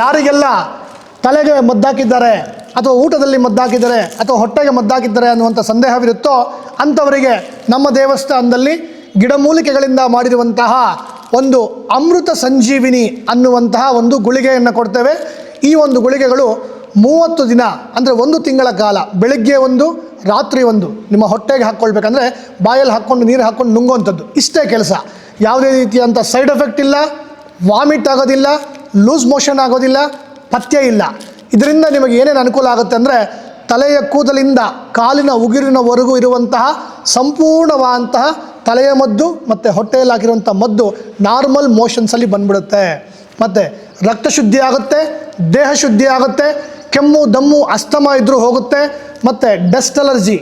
ಯಾರಿಗೆಲ್ಲ ತಲೆಗೆ ಮದ್ದಾಕಿದ್ದಾರೆ ಅಥವಾ ಊಟದಲ್ಲಿ ಮದ್ದಾಕಿದ್ದಾರೆ ಅಥವಾ ಹೊಟ್ಟೆಗೆ ಮದ್ದಾಕಿದ್ದಾರೆ ಅನ್ನುವಂಥ ಸಂದೇಹವಿರುತ್ತೋ ಅಂಥವರಿಗೆ ನಮ್ಮ ದೇವಸ್ಥಾನದಲ್ಲಿ ಗಿಡಮೂಲಿಕೆಗಳಿಂದ ಮಾಡಿರುವಂತಹ ಒಂದು ಅಮೃತ ಸಂಜೀವಿನಿ ಅನ್ನುವಂತಹ ಒಂದು ಗುಳಿಗೆಯನ್ನು ಕೊಡ್ತೇವೆ. ಈ ಒಂದು ಗುಳಿಗೆಗಳು 30 ದಿನ ಅಂದರೆ 1 ತಿಂಗಳ ಕಾಲ ಬೆಳಗ್ಗೆ ಒಂದು ರಾತ್ರಿ ಒಂದು ನಿಮ್ಮ ಹೊಟ್ಟೆಗೆ ಹಾಕ್ಕೊಳ್ಬೇಕಂದ್ರೆ ಬಾಯಲ್ಲಿ ಹಾಕ್ಕೊಂಡು ನೀರು ಹಾಕ್ಕೊಂಡು ನುಂಗುವಂಥದ್ದು. ಇಷ್ಟೇ ಕೆಲಸ. ಯಾವುದೇ ರೀತಿಯಂಥ ಸೈಡ್ ಎಫೆಕ್ಟ್ ಇಲ್ಲ, ವಾಮಿಟ್ ಆಗೋದಿಲ್ಲ, ಲೂಸ್ ಮೋಷನ್ ಆಗೋದಿಲ್ಲ, ಪಥ್ಯ ಇಲ್ಲ. ಇದರಿಂದ ನಿಮಗೆ ಏನೇನು ಅನುಕೂಲ ಆಗುತ್ತೆ ಅಂದರೆ ತಲೆಯ ಕೂದಲಿಂದ ಕಾಲಿನ ಉಗುರಿನವರೆಗೂ ಇರುವಂತಹ ಸಂಪೂರ್ಣವಾದಂತಹ ತಲೆಯ ಮದ್ದು ಮತ್ತು ಹೊಟ್ಟೆಯಲ್ಲಿ ಹಾಕಿರುವಂಥ ಮದ್ದು ನಾರ್ಮಲ್ ಮೋಷನ್ಸಲ್ಲಿ ಬಂದ್ಬಿಡುತ್ತೆ. ಮತ್ತು ರಕ್ತ ಶುದ್ಧಿ ಆಗುತ್ತೆ, ದೇಹ ಶುದ್ಧಿ ಆಗುತ್ತೆ, ಕೆಮ್ಮು ದಮ್ಮು ಅಸ್ತಮ ಇದ್ದರೂ ಹೋಗುತ್ತೆ, ಮತ್ತು ಡಸ್ಟ್ ಅಲರ್ಜಿ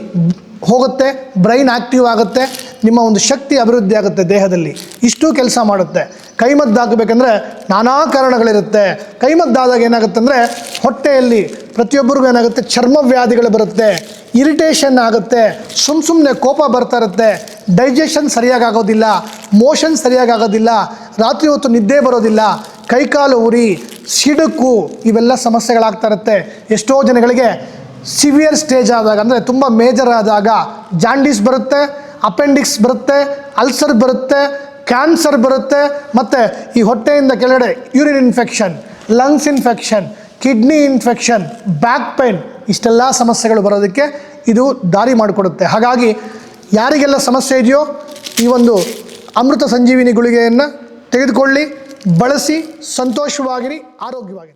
ಹೋಗುತ್ತೆ, ಬ್ರೈನ್ ಆ್ಯಕ್ಟಿವ್ ಆಗುತ್ತೆ, ನಿಮ್ಮ ಒಂದು ಶಕ್ತಿ ಅಭಿವೃದ್ಧಿ ಆಗುತ್ತೆ ದೇಹದಲ್ಲಿ. ಇಷ್ಟೂ ಕೆಲಸ ಮಾಡುತ್ತೆ. ಕೈಮದ್ದು ಹಾಕಬೇಕಂದ್ರೆ ನಾನಾ ಕಾರಣಗಳಿರುತ್ತೆ. ಕೈಮದ್ದಾದಾಗ ಏನಾಗುತ್ತೆ ಅಂದರೆ ಹೊಟ್ಟೆಯಲ್ಲಿ ಪ್ರತಿಯೊಬ್ಬರಿಗೂ ಏನಾಗುತ್ತೆ, ಚರ್ಮ ವ್ಯಾಧಿಗಳು ಬರುತ್ತೆ, ಇರಿಟೇಷನ್ ಆಗುತ್ತೆ, ಸುಮ್ಮನೆ ಕೋಪ ಬರ್ತಾ ಇರುತ್ತೆ, ಡೈಜೆಷನ್ ಸರಿಯಾಗಿ ಆಗೋದಿಲ್ಲ, ಮೋಷನ್ ಸರಿಯಾಗಿ ಆಗೋದಿಲ್ಲ, ರಾತ್ರಿ ಹೊತ್ತು ನಿದ್ದೆ ಬರೋದಿಲ್ಲ, ಕೈಕಾಲು ಉರಿ, ಸಿಡುಕು, ಇವೆಲ್ಲ ಸಮಸ್ಯೆಗಳಾಗ್ತಾ ಇರುತ್ತೆ. ಎಷ್ಟೋ ಜನಗಳಿಗೆ ಸಿವಿಯರ್ ಸ್ಟೇಜ್ ಆದಾಗ ಅಂದರೆ ತುಂಬ ಮೇಜರ್ ಆದಾಗ ಜಾಂಡೀಸ್ ಬರುತ್ತೆ, ಅಪೆಂಡಿಕ್ಸ್ ಬರುತ್ತೆ, ಅಲ್ಸರ್ ಬರುತ್ತೆ, ಕ್ಯಾನ್ಸರ್ ಬರುತ್ತೆ, ಮತ್ತು ಈ ಹೊಟ್ಟೆಯಿಂದ ಕೆಳಗಡೆ urine infection, lungs infection, kidney infection, back pain, ಇಷ್ಟೆಲ್ಲ ಸಮಸ್ಯೆಗಳು ಬರೋದಕ್ಕೆ ಇದು ದಾರಿ ಮಾಡಿಕೊಡುತ್ತೆ. ಹಾಗಾಗಿ ಯಾರಿಗೆಲ್ಲ ಸಮಸ್ಯೆ ಇದೆಯೋ ಈ ಒಂದು ಅಮೃತ ಸಂಜೀವಿನಿ ಗುಳಿಗೆಯನ್ನು ತೆಗೆದುಕೊಳ್ಳಿ, ಬಳಸಿ, ಸಂತೋಷವಾಗಿರಿ, ಆರೋಗ್ಯವಾಗಿರಿ.